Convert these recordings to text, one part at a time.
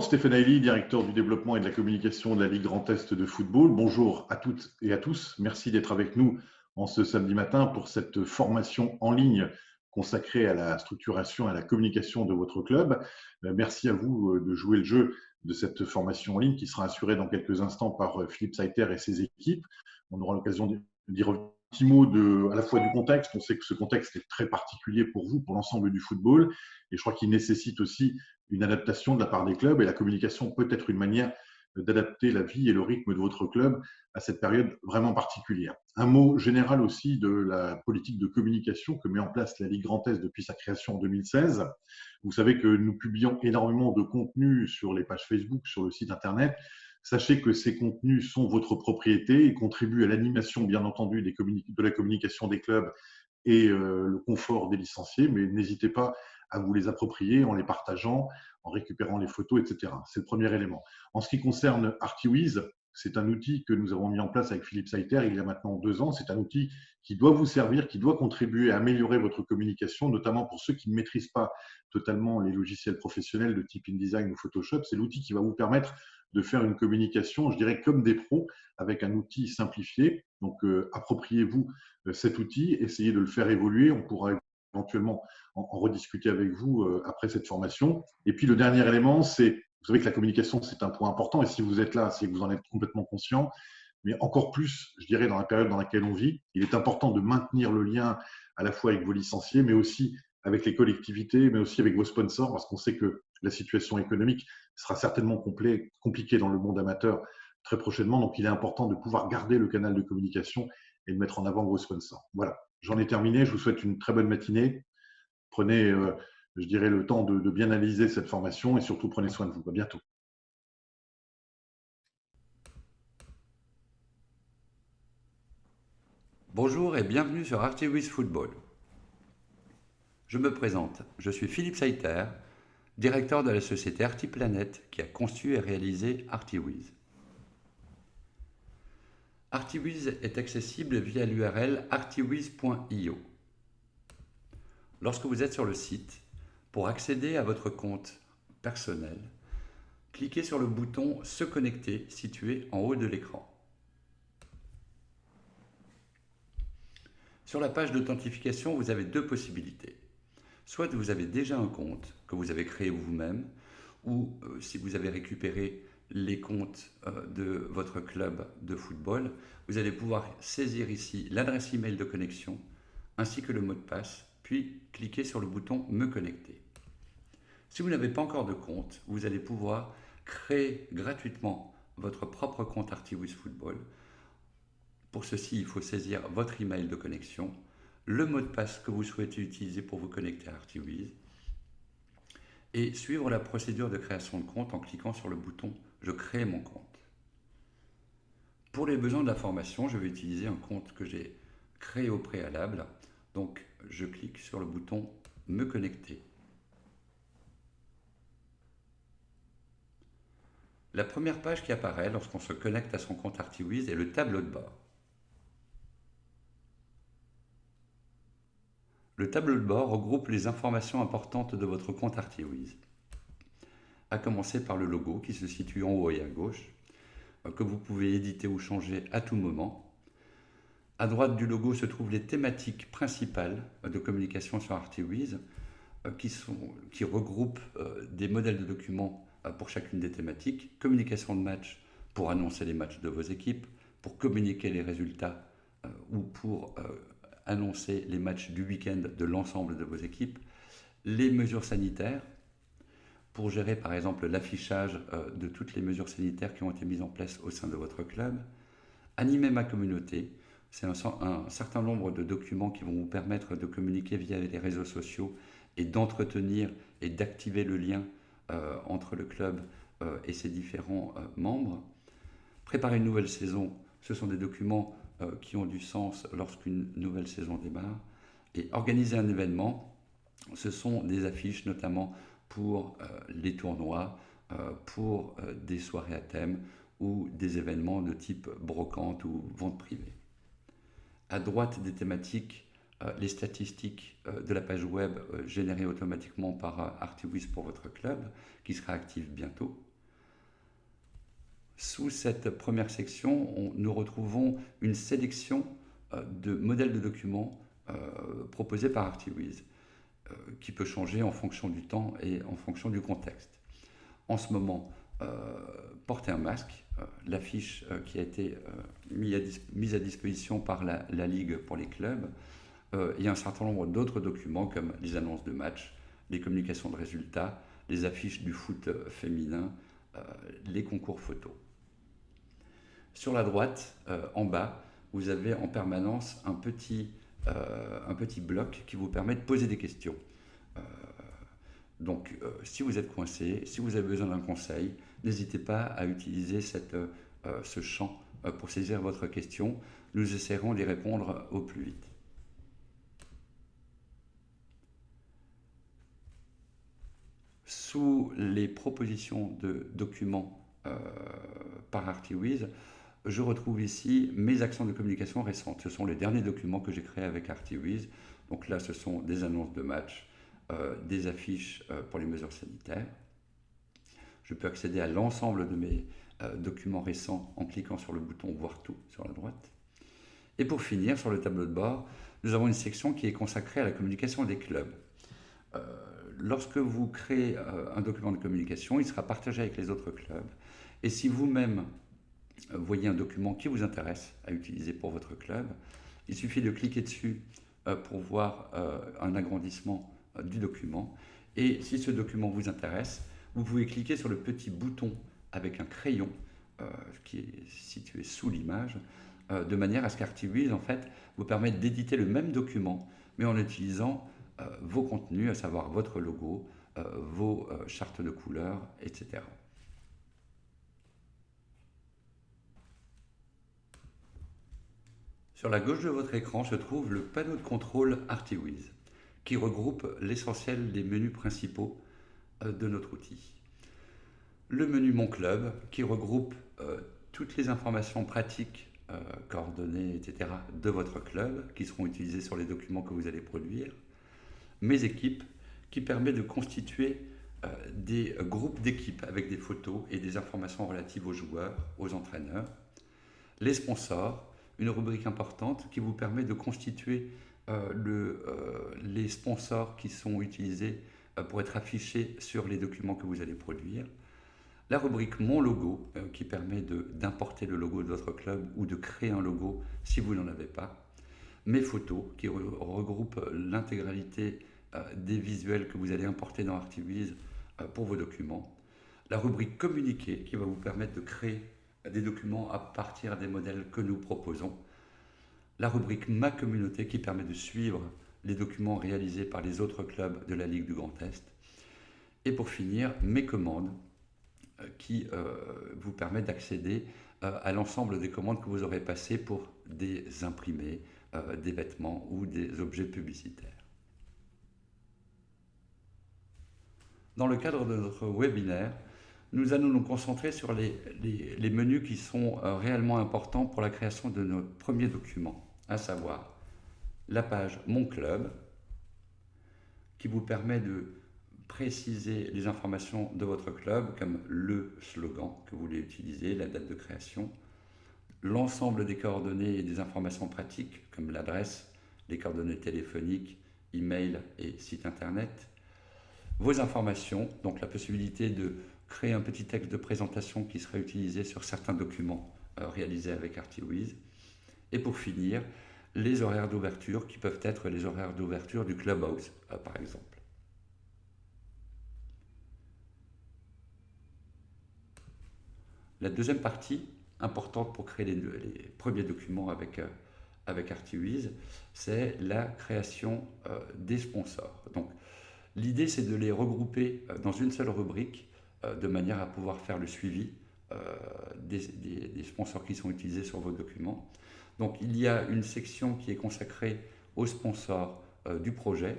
Bonjour Stéphane Hailly, directeur du développement et de la communication de la Ligue Grand Est de football. Bonjour à toutes et à tous. Merci d'être avec nous en ce samedi matin pour cette formation en ligne consacrée à la structuration et à la communication de votre club. Merci à vous de jouer le jeu de cette formation en ligne qui sera assurée dans quelques instants par Philippe Saïter et ses équipes. On aura l'occasion d'y revenir. Un petit mot à la fois du contexte. On sait que ce contexte est très particulier pour vous, pour l'ensemble du football, et je crois qu'il nécessite aussi une adaptation de la part des clubs, et la communication peut être une manière d'adapter la vie et le rythme de votre club à cette période vraiment particulière. Un mot général aussi de la politique de communication que met en place la Ligue Grand Est depuis sa création en 2016. Vous savez que nous publions énormément de contenu sur les pages Facebook, sur le site internet. Sachez que ces contenus sont votre propriété et contribuent à l'animation, bien entendu, de la communication des clubs et le confort des licenciés, mais n'hésitez pas à vous les approprier en les partageant, en récupérant les photos, etc. C'est le premier élément. En ce qui concerne Artiwiz, c'est un outil que nous avons mis en place avec Philippe Saïter il y a maintenant 2 ans. C'est un outil qui doit vous servir, qui doit contribuer à améliorer votre communication, notamment pour ceux qui ne maîtrisent pas totalement les logiciels professionnels de type InDesign ou Photoshop. C'est l'outil qui va vous permettre de faire une communication, je dirais, comme des pros, avec un outil simplifié. Donc, appropriez-vous cet outil, essayez de le faire évoluer. On pourra éventuellement en rediscuter avec vous après cette formation. Et puis, le dernier élément, c'est, vous savez que la communication, c'est un point important. Et si vous êtes là, c'est que vous en êtes complètement conscient. Mais encore plus, je dirais, dans la période dans laquelle on vit, il est important de maintenir le lien à la fois avec vos licenciés, mais aussi avec les collectivités, mais aussi avec vos sponsors, parce qu'on sait que la situation économique sera certainement compliquée dans le monde amateur très prochainement. Donc, il est important de pouvoir garder le canal de communication et de mettre en avant vos sponsors. Voilà, j'en ai terminé. Je vous souhaite une très bonne matinée. Prenez, je dirais, le temps de bien analyser cette formation et surtout prenez soin de vous. À bientôt. Bonjour et bienvenue sur Artiwiz Football. Je me présente, je suis Philippe Saïter, directeur de la société Artiplanet qui a conçu et réalisé Artiwiz. Artiwiz est accessible via l'URL artiwiz.io. Lorsque vous êtes sur le site, pour accéder à votre compte personnel, cliquez sur le bouton Se connecter situé en haut de l'écran. Sur la page d'authentification, vous avez deux possibilités. Soit vous avez déjà un compte que vous avez créé vous-même, ou si vous avez récupéré les comptes de votre club de football, vous allez pouvoir saisir ici l'adresse email de connexion ainsi que le mot de passe, puis cliquer sur le bouton Me connecter. Si vous n'avez pas encore de compte, vous allez pouvoir créer gratuitement votre propre compte Artiwiz Football. Pour ceci, il faut saisir votre email de connexion, le mot de passe que vous souhaitez utiliser pour vous connecter à Artiwiz et suivre la procédure de création de compte en cliquant sur le bouton « Je crée mon compte ». Pour les besoins de la formation, je vais utiliser un compte que j'ai créé au préalable. Donc, je clique sur le bouton « Me connecter ». La première page qui apparaît lorsqu'on se connecte à son compte Artiwiz est le tableau de bord. Le tableau de bord regroupe les informations importantes de votre compte Artiwiz, à commencer par le logo qui se situe en haut et à gauche, que vous pouvez éditer ou changer à tout moment. À droite du logo se trouvent les thématiques principales de communication sur Artiwiz, qui regroupent des modèles de documents pour chacune des thématiques. Communication de match pour annoncer les matchs de vos équipes, pour communiquer les résultats ou pour annoncer les matchs du week-end de l'ensemble de vos équipes, les mesures sanitaires, pour gérer par exemple l'affichage de toutes les mesures sanitaires qui ont été mises en place au sein de votre club, animer ma communauté, c'est un certain nombre de documents qui vont vous permettre de communiquer via les réseaux sociaux et d'entretenir et d'activer le lien entre le club et ses différents membres. Préparer une nouvelle saison, ce sont des documents qui ont du sens lorsqu'une nouvelle saison démarre. Et organiser un événement, ce sont des affiches notamment pour les tournois, pour des soirées à thème ou des événements de type brocante ou vente privée. À droite des thématiques, les statistiques de la page web générées automatiquement par Artiwiz pour votre club, qui sera active bientôt. Sous cette première section, nous retrouvons une sélection de modèles de documents proposés par ArctiWiz, qui peut changer en fonction du temps et en fonction du contexte. En ce moment, porter un masque, l'affiche qui a été mise à disposition par la Ligue pour les clubs, il y a un certain nombre d'autres documents comme les annonces de matchs, les communications de résultats, les affiches du foot féminin, les concours photos. Sur la droite, en bas, vous avez en permanence un petit bloc qui vous permet de poser des questions. Donc, si vous êtes coincé, si vous avez besoin d'un conseil, n'hésitez pas à utiliser ce champ pour saisir votre question. Nous essaierons d'y répondre au plus vite. Sous les propositions de documents par ArctiWiz, je retrouve ici mes actions de communication récentes. Ce sont les derniers documents que j'ai créés avec ArctiWiz. Donc là, ce sont des annonces de matchs, des affiches pour les mesures sanitaires. Je peux accéder à l'ensemble de mes documents récents en cliquant sur le bouton « Voir tout » sur la droite. Et pour finir, sur le tableau de bord, nous avons une section qui est consacrée à la communication des clubs. Lorsque vous créez un document de communication, il sera partagé avec les autres clubs. Et si vous-même voyez un document qui vous intéresse à utiliser pour votre club, il suffit de cliquer dessus pour voir un agrandissement du document. Et si ce document vous intéresse, vous pouvez cliquer sur le petit bouton avec un crayon qui est situé sous l'image, de manière à ce qu'ArctiWiz en fait, vous permette d'éditer le même document, mais en utilisant vos contenus, à savoir votre logo, vos chartes de couleurs, etc. Sur la gauche de votre écran se trouve le panneau de contrôle ArctiWiz, qui regroupe l'essentiel des menus principaux de notre outil. Le menu Mon Club, qui regroupe toutes les informations pratiques, coordonnées, etc. de votre club, qui seront utilisées sur les documents que vous allez produire. Mes équipes, qui permet de constituer des groupes d'équipes avec des photos et des informations relatives aux joueurs, aux entraîneurs. Les sponsors, une rubrique importante qui vous permet de constituer les sponsors qui sont utilisés pour être affichés sur les documents que vous allez produire. La rubrique Mon logo, qui permet d'importer le logo de votre club ou de créer un logo si vous n'en avez pas. Mes photos, qui regroupent l'intégralité des visuels que vous allez importer dans ArctiWiz pour vos documents. La rubrique Communiquer, qui va vous permettre de créer des documents à partir des modèles que nous proposons. La rubrique Ma communauté, qui permet de suivre les documents réalisés par les autres clubs de la Ligue du Grand Est. Et pour finir, Mes commandes, qui vous permet d'accéder à l'ensemble des commandes que vous aurez passées pour des imprimés, des vêtements ou des objets publicitaires. Dans le cadre de notre webinaire, nous allons nous concentrer sur les menus qui sont réellement importants pour la création de notre premier document, à savoir la page Mon Club, qui vous permet de préciser les informations de votre club, comme le slogan que vous voulez utiliser, la date de création, l'ensemble des coordonnées et des informations pratiques, comme l'adresse, les coordonnées téléphoniques, email et site internet, vos informations, donc la possibilité de créer un petit texte de présentation qui serait utilisé sur certains documents réalisés avec ArctiWiz, et pour finir, les horaires d'ouverture qui peuvent être les horaires d'ouverture du Clubhouse, par exemple. La deuxième partie, importante pour créer les premiers documents avec ArctiWiz, c'est la création des sponsors. Donc, l'idée, c'est de les regrouper dans une seule rubrique, de manière à pouvoir faire le suivi des sponsors qui sont utilisés sur vos documents. Donc, il y a une section qui est consacrée aux sponsors du projet,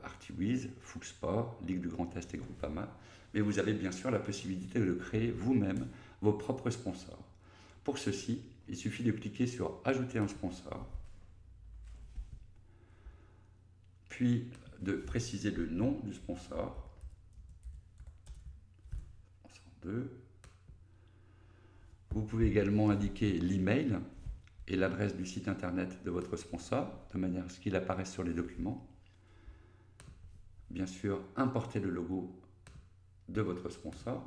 ArctiWiz, Foot Sport, Ligue du Grand Est et Groupama. Mais vous avez bien sûr la possibilité de créer vous-même vos propres sponsors. Pour ceci, il suffit de cliquer sur « Ajouter un sponsor », puis de préciser le nom du sponsor, sponsor 2, Vous pouvez également indiquer l'email et l'adresse du site internet de votre sponsor, de manière à ce qu'il apparaisse sur les documents. Bien sûr, importer le logo de votre sponsor.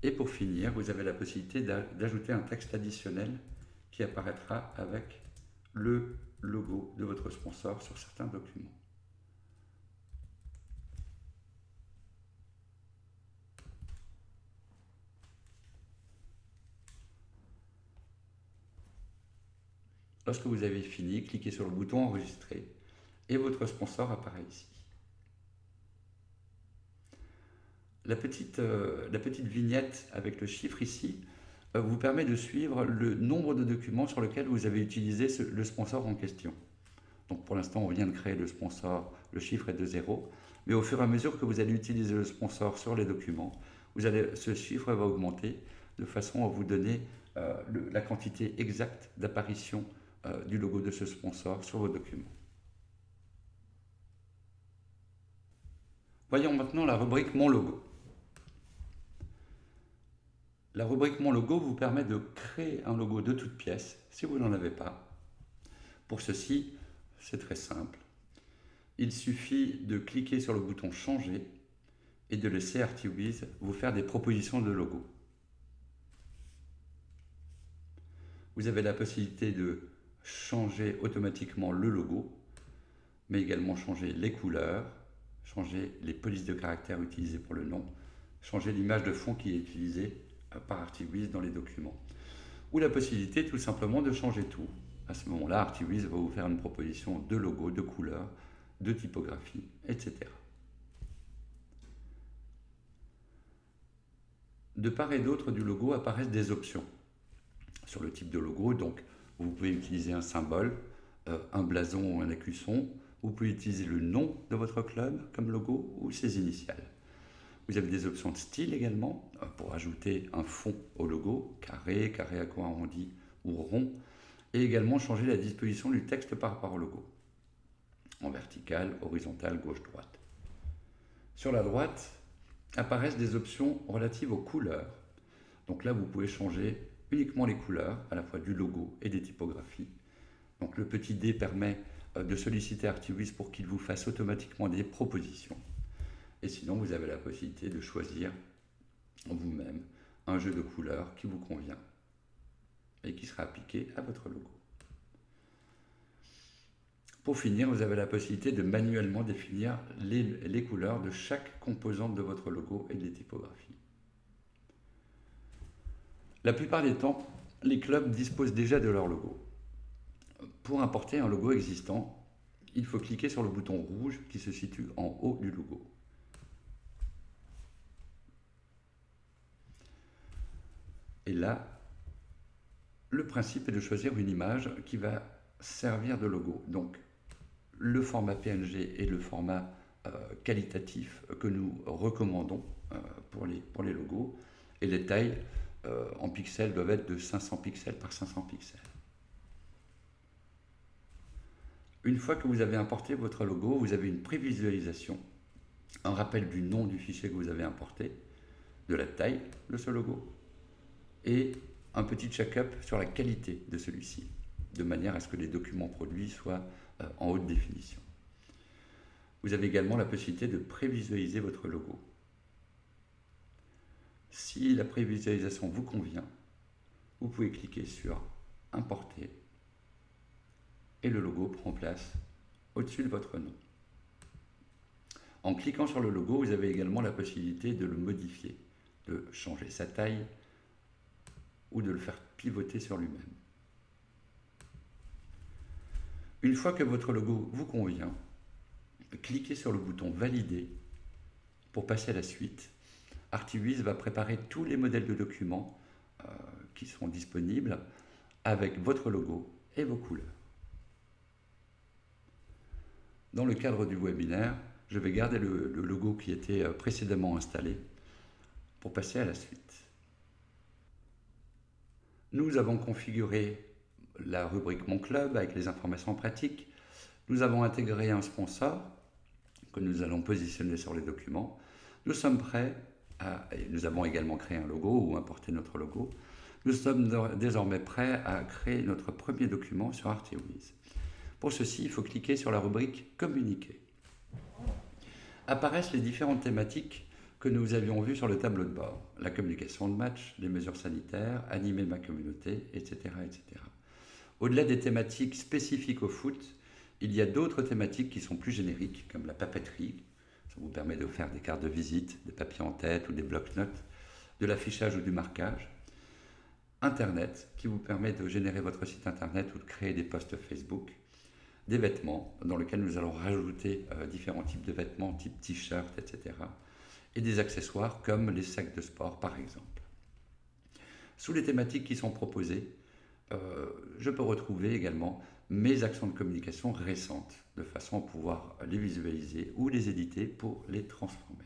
Et pour finir, vous avez la possibilité d'ajouter un texte additionnel qui apparaîtra avec le logo de votre sponsor sur certains documents. Lorsque vous avez fini, cliquez sur le bouton Enregistrer et votre sponsor apparaît ici. La petite vignette avec le chiffre ici vous permet de suivre le nombre de documents sur lesquels vous avez utilisé le sponsor en question. Donc pour l'instant, on vient de créer le sponsor, le chiffre est de 0, mais au fur et à mesure que vous allez utiliser le sponsor sur les documents, ce chiffre va augmenter de façon à vous donner la quantité exacte d'apparition du logo de ce sponsor sur vos documents. Voyons maintenant la rubrique Mon logo. La rubrique Mon logo vous permet de créer un logo de toute pièce si vous n'en avez pas. Pour ceci, c'est très simple. Il suffit de cliquer sur le bouton Changer et de laisser Artiwiz vous faire des propositions de logo. Vous avez la possibilité de changer automatiquement le logo, mais également changer les couleurs, changer les polices de caractères utilisées pour le nom, changer l'image de fond qui est utilisée par Artiwiz dans les documents. Ou la possibilité tout simplement de changer tout. À ce moment-là, Artiwiz va vous faire une proposition de logo, de couleurs, de typographie, etc. De part et d'autre du logo apparaissent des options sur le type de logo. Donc, vous pouvez utiliser un symbole, un blason ou un écusson. Vous pouvez utiliser le nom de votre club comme logo ou ses initiales. Vous avez des options de style également pour ajouter un fond au logo, carré, carré à coin arrondi ou rond, et également changer la disposition du texte par rapport au logo, en vertical, horizontal, gauche-droite. Sur la droite apparaissent des options relatives aux couleurs. Donc là, vous pouvez changer uniquement les couleurs, à la fois du logo et des typographies. Donc le petit dé permet de solliciter Artiwiz pour qu'il vous fasse automatiquement des propositions. Et sinon, vous avez la possibilité de choisir vous-même un jeu de couleurs qui vous convient et qui sera appliqué à votre logo. Pour finir, vous avez la possibilité de manuellement définir les couleurs de chaque composante de votre logo et des typographies. La plupart des temps, les clubs disposent déjà de leur logo. Pour importer un logo existant, il faut cliquer sur le bouton rouge qui se situe en haut du logo. Et là, le principe est de choisir une image qui va servir de logo. Donc, le format PNG est le format qualitatif que nous recommandons pour les logos. Et les tailles en pixels doivent être de 500 pixels par 500 pixels. Une fois que vous avez importé votre logo, vous avez une prévisualisation, un rappel du nom du fichier que vous avez importé, de la taille de ce logo, et un petit check-up sur la qualité de celui-ci, de manière à ce que les documents produits soient en haute définition. Vous avez également la possibilité de prévisualiser votre logo. Si la prévisualisation vous convient, vous pouvez cliquer sur « Importer » et le logo prend place au-dessus de votre nom. En cliquant sur le logo, vous avez également la possibilité de le modifier, de changer sa taille ou de le faire pivoter sur lui-même. Une fois que votre logo vous convient, cliquez sur le bouton « Valider » pour passer à la suite. Artiwiz va préparer tous les modèles de documents qui sont disponibles avec votre logo et vos couleurs. Dans le cadre du webinaire, je vais garder le logo qui était précédemment installé pour passer à la suite. Nous avons configuré la rubrique Mon Club avec les informations pratiques. Nous avons intégré un sponsor que nous allons positionner sur les documents. Nous sommes prêts et nous avons également créé un logo ou importé notre logo. Nous sommes désormais prêts à créer notre premier document sur ArcticWiz. Pour ceci, il faut cliquer sur la rubrique Communiquer. Apparaissent les différentes thématiques que nous avions vues sur le tableau de bord. La communication de match, les mesures sanitaires, animer ma communauté, etc. etc. Au-delà des thématiques spécifiques au foot, il y a d'autres thématiques qui sont plus génériques, comme la papeterie. Ça vous permet de faire des cartes de visite, des papiers en tête ou des blocs-notes, de l'affichage ou du marquage. Internet, qui vous permet de générer votre site internet ou de créer des posts Facebook. Des vêtements, dans lesquels nous allons rajouter différents types de vêtements, type t-shirt, etc. Et des accessoires comme les sacs de sport, par exemple. Sous les thématiques qui sont proposées, je peux retrouver également mes actions de communication récentes, de façon à pouvoir les visualiser ou les éditer pour les transformer.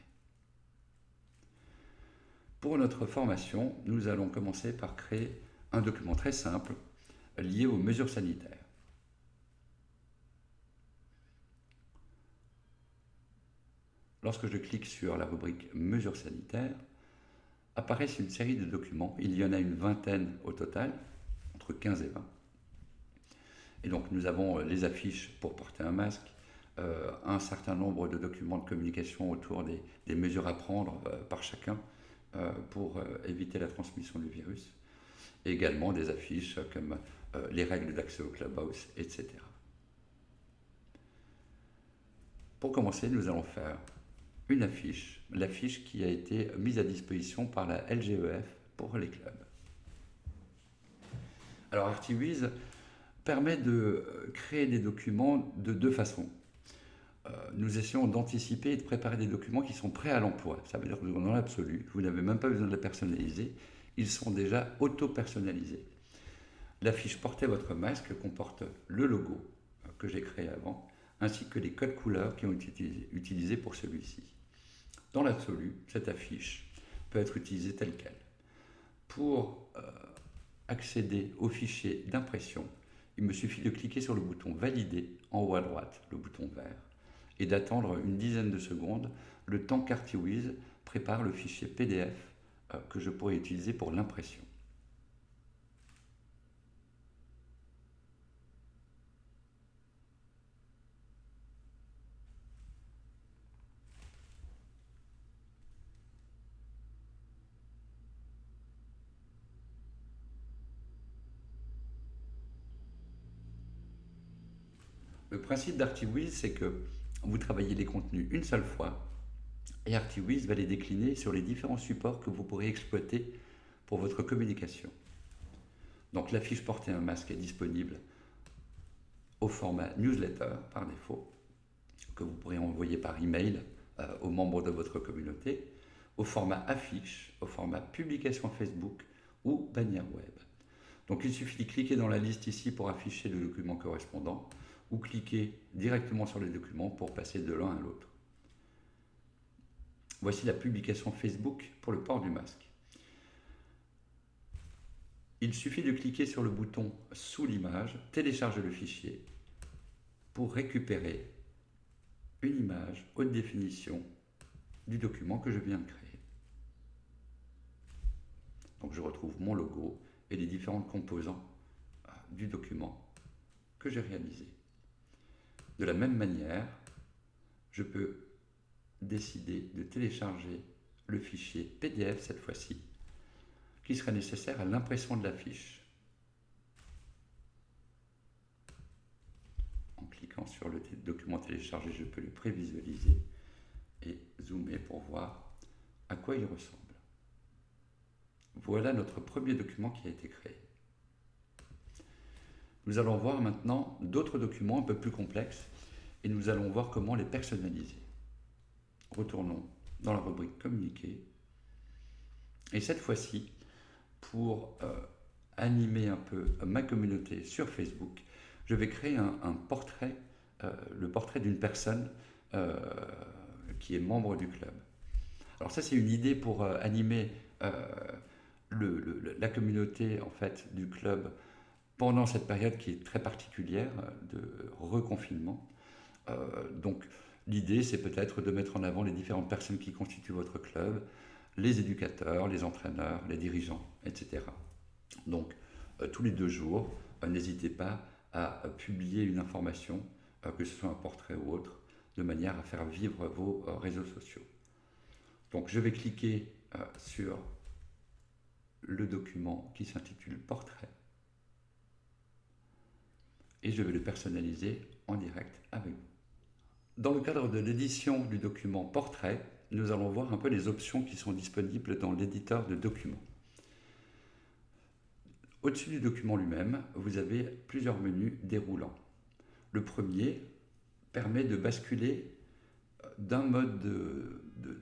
Pour notre formation, nous allons commencer par créer un document très simple lié aux mesures sanitaires. Lorsque je clique sur la rubrique mesures sanitaires, apparaissent une série de documents. Il y en a une vingtaine au total, entre 15 et 20. Et donc nous avons les affiches pour porter un masque, un certain nombre de documents de communication autour des mesures à prendre par chacun pour éviter la transmission du virus, et également des affiches comme les règles d'accès au Clubhouse, etc. Pour commencer, nous allons faire une affiche, l'affiche qui a été mise à disposition par la LGEF pour les clubs. Alors ArcticWiz permet de créer des documents de deux façons. Nous essayons d'anticiper et de préparer des documents qui sont prêts à l'emploi. Ça veut dire que dans l'absolu, vous n'avez même pas besoin de les personnaliser, ils sont déjà auto-personnalisés. L'affiche Portez votre masque comporte le logo que j'ai créé avant, ainsi que les codes couleurs qui ont été utilisés pour celui-ci. Dans l'absolu, cette affiche peut être utilisée telle qu'elle. Pour accéder au fichier d'impression, il me suffit de cliquer sur le bouton Valider en haut à droite, le bouton vert, et d'attendre une dizaine de secondes le temps qu'ArcticWiz prépare le fichier PDF que je pourrai utiliser pour l'impression. Le principe d'ArcticWiz, c'est que vous travaillez les contenus une seule fois et ArcticWiz va les décliner sur les différents supports que vous pourrez exploiter pour votre communication. Donc l'affiche Porter un masque est disponible au format newsletter par défaut, que vous pourrez envoyer par email aux membres de votre communauté, au format affiche, au format publication Facebook ou bannière web. Donc il suffit de cliquer dans la liste ici pour afficher le document correspondant ou cliquer directement sur les documents pour passer de l'un à l'autre. Voici la publication Facebook pour le port du masque. Il suffit de cliquer sur le bouton sous l'image, télécharger le fichier pour récupérer une image haute définition du document que je viens de créer. Donc je retrouve mon logo et les différents composants du document que j'ai réalisé. De la même manière, je peux décider de télécharger le fichier PDF cette fois-ci, qui sera nécessaire à l'impression de la fiche. En cliquant sur le document téléchargé, je peux le prévisualiser et zoomer pour voir à quoi il ressemble. Voilà notre premier document qui a été créé. Nous allons voir maintenant d'autres documents un peu plus complexes et nous allons voir comment les personnaliser. Retournons dans la rubrique Communiquer. Et cette fois-ci, pour animer un peu ma communauté sur Facebook, je vais créer un portrait, le portrait d'une personne qui est membre du club. Alors ça, c'est une idée pour animer la communauté en fait, du club pendant cette période qui est très particulière de reconfinement. Donc l'idée, c'est peut-être de mettre en avant les différentes personnes qui constituent votre club, les éducateurs, les entraîneurs, les dirigeants, etc. Donc, tous les 2 jours, n'hésitez pas à publier une information, que ce soit un portrait ou autre, de manière à faire vivre vos réseaux sociaux. Donc, je vais cliquer sur le document qui s'intitule Portrait et je vais le personnaliser en direct avec vous. Dans le cadre de l'édition du document Portrait, nous allons voir un peu les options qui sont disponibles dans l'éditeur de documents. Au-dessus du document lui-même, vous avez plusieurs menus déroulants. Le premier permet de basculer d'un mode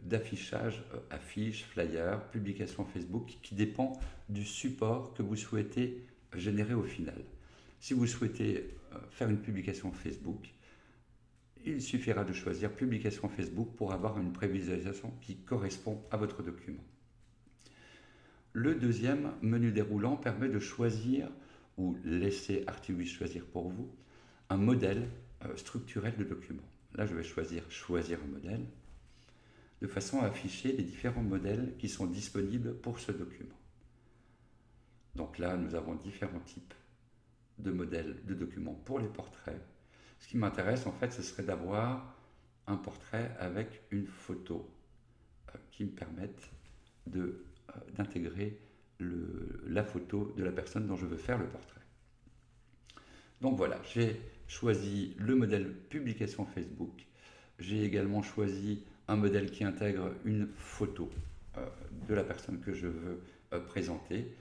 d'affichage, affiche, flyer, publication Facebook, qui dépend du support que vous souhaitez générer au final. Si vous souhaitez faire une publication Facebook, il suffira de choisir publication Facebook pour avoir une prévisualisation qui correspond à votre document. Le deuxième menu déroulant permet de choisir ou laisser Artiwiz choisir pour vous un modèle structurel de document. Là, je vais choisir un modèle de façon à afficher les différents modèles qui sont disponibles pour ce document. Donc là, nous avons différents types de modèles de documents pour les portraits. Ce qui m'intéresse, en fait, ce serait d'avoir un portrait avec une photo qui me permette d'intégrer la photo de la personne dont je veux faire le portrait. Donc voilà, j'ai choisi le modèle publication Facebook. J'ai également choisi un modèle qui intègre une photo de la personne que je veux présenter.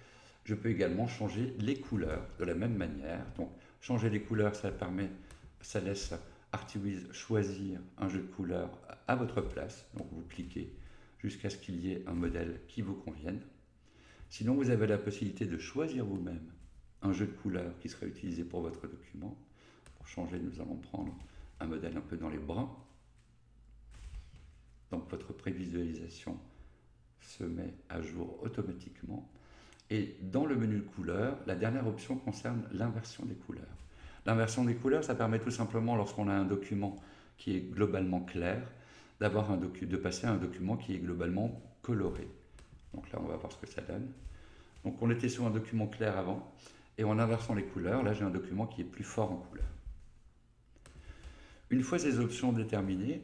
Je peux également changer les couleurs de la même manière. Donc changer les couleurs, ça laisse Artiwiz choisir un jeu de couleurs à votre place. Donc vous cliquez jusqu'à ce qu'il y ait un modèle qui vous convienne. Sinon, vous avez la possibilité de choisir vous-même un jeu de couleurs qui sera utilisé pour votre document. Pour changer, nous allons prendre un modèle un peu dans les bruns. Donc votre prévisualisation se met à jour automatiquement. Et dans le menu de couleurs, la dernière option concerne l'inversion des couleurs. L'inversion des couleurs, ça permet tout simplement, lorsqu'on a un document qui est globalement clair, de passer à un document qui est globalement coloré. Donc là, on va voir ce que ça donne. Donc on était sur un document clair avant, et en inversant les couleurs, là j'ai un document qui est plus fort en couleurs. Une fois ces options déterminées,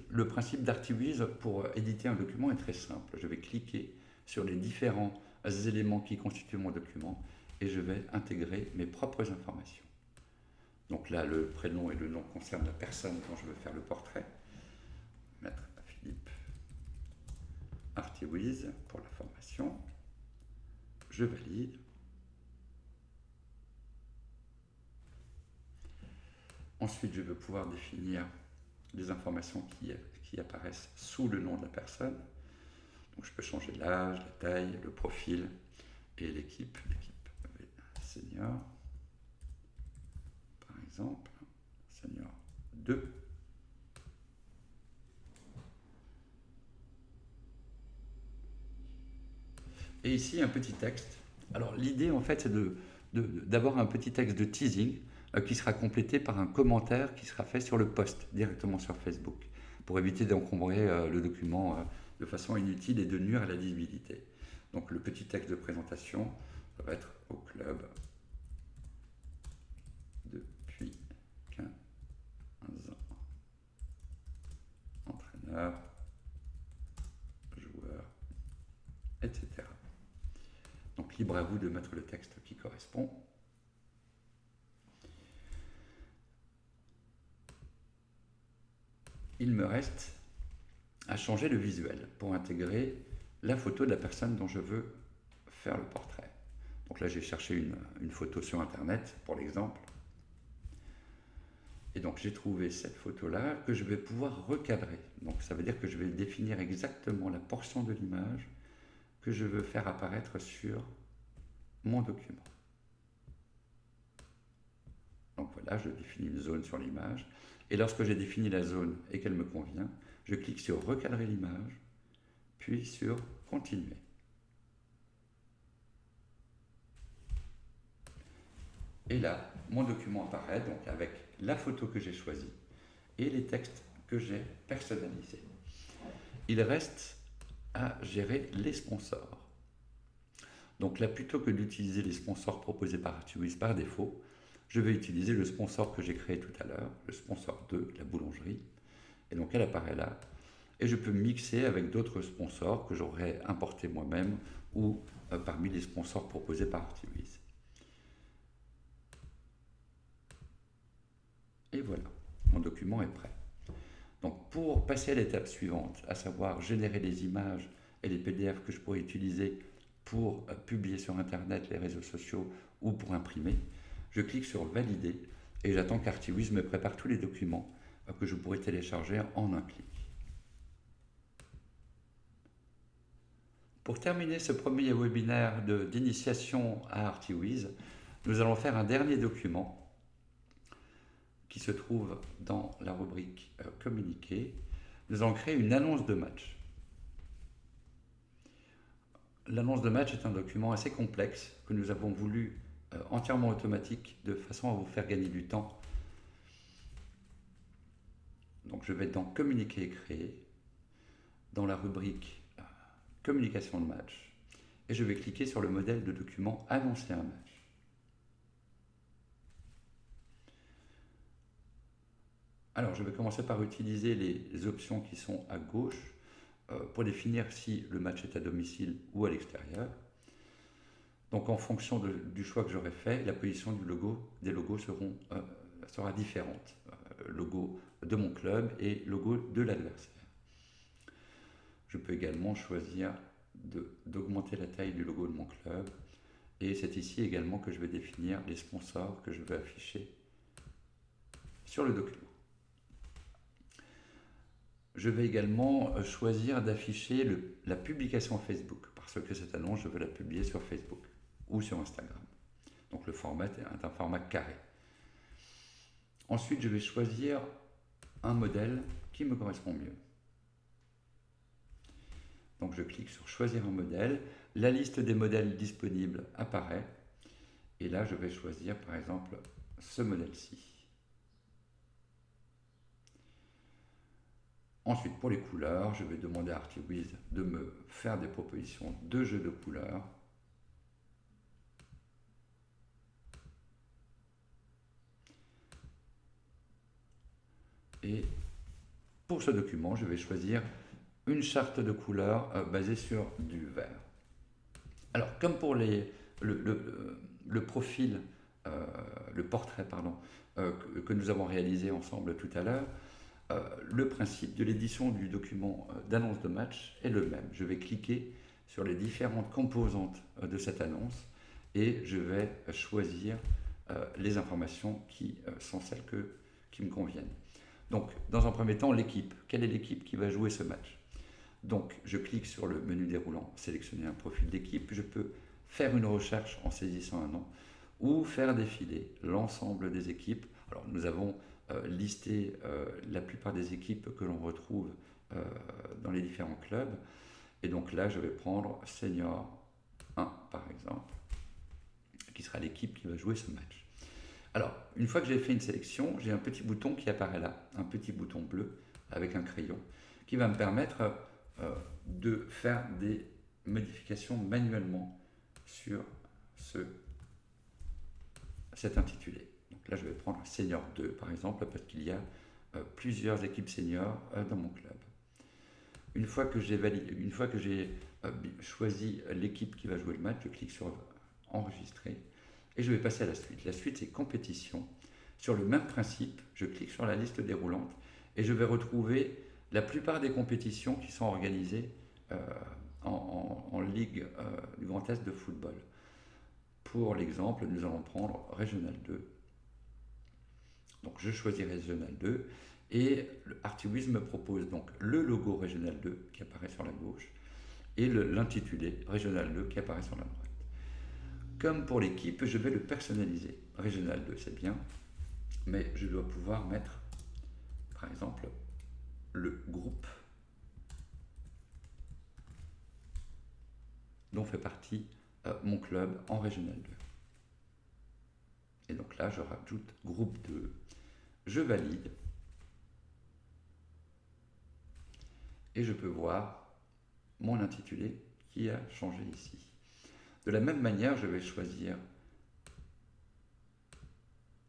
le principe d'Artiwiz pour éditer un document est très simple. Je vais cliquer sur les différents éléments qui constituent mon document et je vais intégrer mes propres informations. Donc là, le prénom et le nom concernent la personne dont je veux faire le portrait. Mettre Philippe Artiwiz pour la formation. Je valide. Ensuite, je vais pouvoir définir les informations qui apparaissent sous le nom de la personne. Donc, je peux changer l'âge, la taille, le profil et l'équipe. L'équipe senior, par exemple, senior 2. Et ici, un petit texte. Alors, l'idée, en fait, c'est d'avoir un petit texte de teasing qui sera complété par un commentaire qui sera fait sur le post, directement sur Facebook, pour éviter d'encombrer le document de façon inutile et de nuire à la lisibilité. Donc, le petit texte de présentation, ça va être au club depuis 15 ans. Entraîneur, joueur, etc. Donc, libre à vous de mettre le texte qui correspond. Il me reste à changer le visuel pour intégrer la photo de la personne dont je veux faire le portrait. Donc là, j'ai cherché une photo sur Internet, pour l'exemple. Et donc, j'ai trouvé cette photo-là que je vais pouvoir recadrer. Donc, ça veut dire que je vais définir exactement la portion de l'image que je veux faire apparaître sur mon document. Donc voilà, je définis une zone sur l'image. Et lorsque j'ai défini la zone et qu'elle me convient, je clique sur recadrer l'image, puis sur continuer. Et là, mon document apparaît donc avec la photo que j'ai choisie et les textes que j'ai personnalisés. Il reste à gérer les sponsors. Donc là, plutôt que d'utiliser les sponsors proposés par Artiwiz par défaut, je vais utiliser le sponsor que j'ai créé tout à l'heure, le sponsor 2, la boulangerie. Et donc elle apparaît là. Et je peux mixer avec d'autres sponsors que j'aurais importés moi-même ou parmi les sponsors proposés par Artiwiz. Et voilà, mon document est prêt. Donc pour passer à l'étape suivante, à savoir générer les images et les PDF que je pourrais utiliser pour publier sur Internet, les réseaux sociaux ou pour imprimer, je clique sur Valider et j'attends qu'Artiwiz me prépare tous les documents que je pourrais télécharger en un clic. Pour terminer ce premier webinaire d'initiation à Artiwiz, nous allons faire un dernier document qui se trouve dans la rubrique Communiquer. Nous allons créer une annonce de match. L'annonce de match est un document assez complexe que nous avons voulu entièrement automatique de façon à vous faire gagner du temps. Donc je vais dans Communiquer et créer, dans la rubrique Communication de match, et je vais cliquer sur le modèle de document Annoncer un match. Alors je vais commencer par utiliser les options qui sont à gauche pour définir si le match est à domicile ou à l'extérieur. Donc en fonction du choix que j'aurai fait, la position des logos sera différente. Logo de mon club et logo de l'adversaire. Je peux également choisir d'augmenter la taille du logo de mon club. Et c'est ici également que je vais définir les sponsors que je veux afficher sur le document. Je vais également choisir d'afficher la publication Facebook, parce que cette annonce, je veux la publier sur Facebook ou sur Instagram. Donc le format est un format carré. Ensuite, je vais choisir un modèle qui me correspond mieux. Donc je clique sur choisir un modèle, la liste des modèles disponibles apparaît, et là je vais choisir par exemple ce modèle-ci. Ensuite, pour les couleurs, je vais demander à Artiwiz de me faire des propositions de jeux de couleurs. Et pour ce document, je vais choisir une charte de couleurs basée sur du vert. Alors, comme pour le profil, le portrait, que nous avons réalisé ensemble tout à l'heure, le principe de l'édition du document d'annonce de match est le même. Je vais cliquer sur les différentes composantes de cette annonce et je vais choisir les informations qui sont celles qui me conviennent. Donc, dans un premier temps, l'équipe. Quelle est l'équipe qui va jouer ce match? Donc, je clique sur le menu déroulant, sélectionner un profil d'équipe. Je peux faire une recherche en saisissant un nom ou faire défiler l'ensemble des équipes. Alors, nous avons listé la plupart des équipes que l'on retrouve dans les différents clubs. Et donc là, je vais prendre Senior 1, par exemple, qui sera l'équipe qui va jouer ce match. Alors, une fois que j'ai fait une sélection, j'ai un petit bouton qui apparaît là, un petit bouton bleu avec un crayon, qui va me permettre de faire des modifications manuellement sur cet intitulé. Donc là, je vais prendre Senior 2, par exemple, parce qu'il y a plusieurs équipes seniors dans mon club. Une fois que j'ai choisi l'équipe qui va jouer le match, je clique sur Enregistrer et je vais passer à la suite. La suite, c'est Compétition. Sur le même principe, je clique sur la liste déroulante et je vais retrouver la plupart des compétitions qui sont organisées en Ligue du Grand Est de football. Pour l'exemple, nous allons prendre Régional 2. Donc je choisis Régional 2 et Artiwiz me propose donc le logo Régional 2 qui apparaît sur la gauche et l'intitulé Régional 2 qui apparaît sur la droite. Comme pour l'équipe, je vais le personnaliser. Régional 2, c'est bien, mais je dois pouvoir mettre, par exemple, le groupe dont fait partie mon club en Régional 2. Et donc là, je rajoute groupe 2, je valide, et je peux voir mon intitulé qui a changé ici. De la même manière, je vais choisir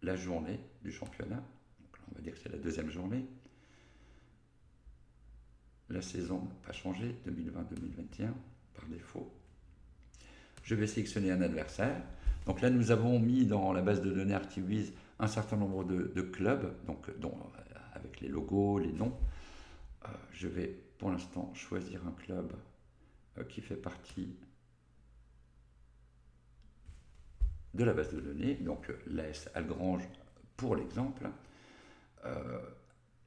la journée du championnat. Donc là, on va dire que c'est la deuxième journée. La saison n'a pas changé, 2020-2021 par défaut. Je vais sélectionner un adversaire. Donc là, nous avons mis dans la base de données ArcticWiz un certain nombre de clubs, donc, avec les logos, les noms. Je vais pour l'instant choisir un club qui fait partie de la base de données, donc l'AS Algrange pour l'exemple.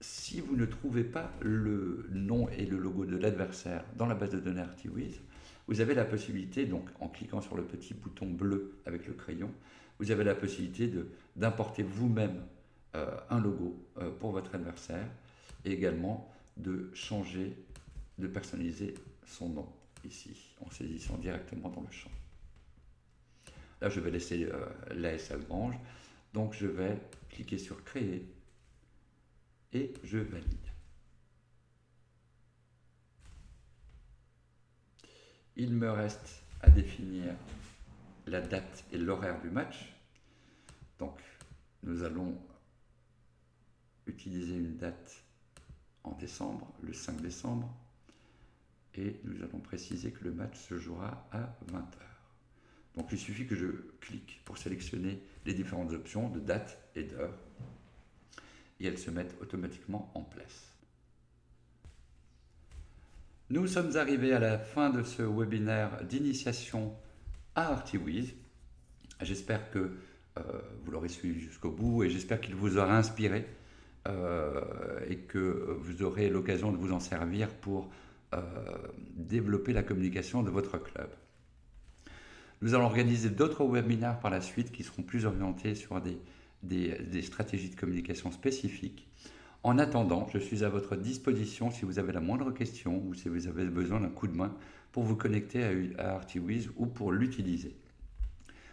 Si vous ne trouvez pas le nom et le logo de l'adversaire dans la base de données ArcticWiz, vous avez la possibilité, donc en cliquant sur le petit bouton bleu avec le crayon, vous avez la possibilité d'importer vous-même un logo pour votre adversaire et également de changer, de personnaliser son nom ici, en saisissant directement dans le champ. Là, je vais laisser l'AS Algrange, donc je vais cliquer sur Créer et je valide. Il me reste à définir la date et l'horaire du match. Donc, nous allons utiliser une date en décembre, le 5 décembre, et nous allons préciser que le match se jouera à 20h. Donc, il suffit que je clique pour sélectionner les différentes options de date et d'heure, et elles se mettent automatiquement en place. Nous sommes arrivés à la fin de ce webinaire d'initiation à ArcticWiz. J'espère que vous l'aurez suivi jusqu'au bout et j'espère qu'il vous aura inspiré et que vous aurez l'occasion de vous en servir pour développer la communication de votre club. Nous allons organiser d'autres webinaires par la suite qui seront plus orientés sur des stratégies de communication spécifiques. En attendant, je suis à votre disposition si vous avez la moindre question ou si vous avez besoin d'un coup de main pour vous connecter à ArcticWiz ou pour l'utiliser.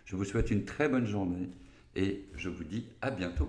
Je vous souhaite une très bonne journée et je vous dis à bientôt.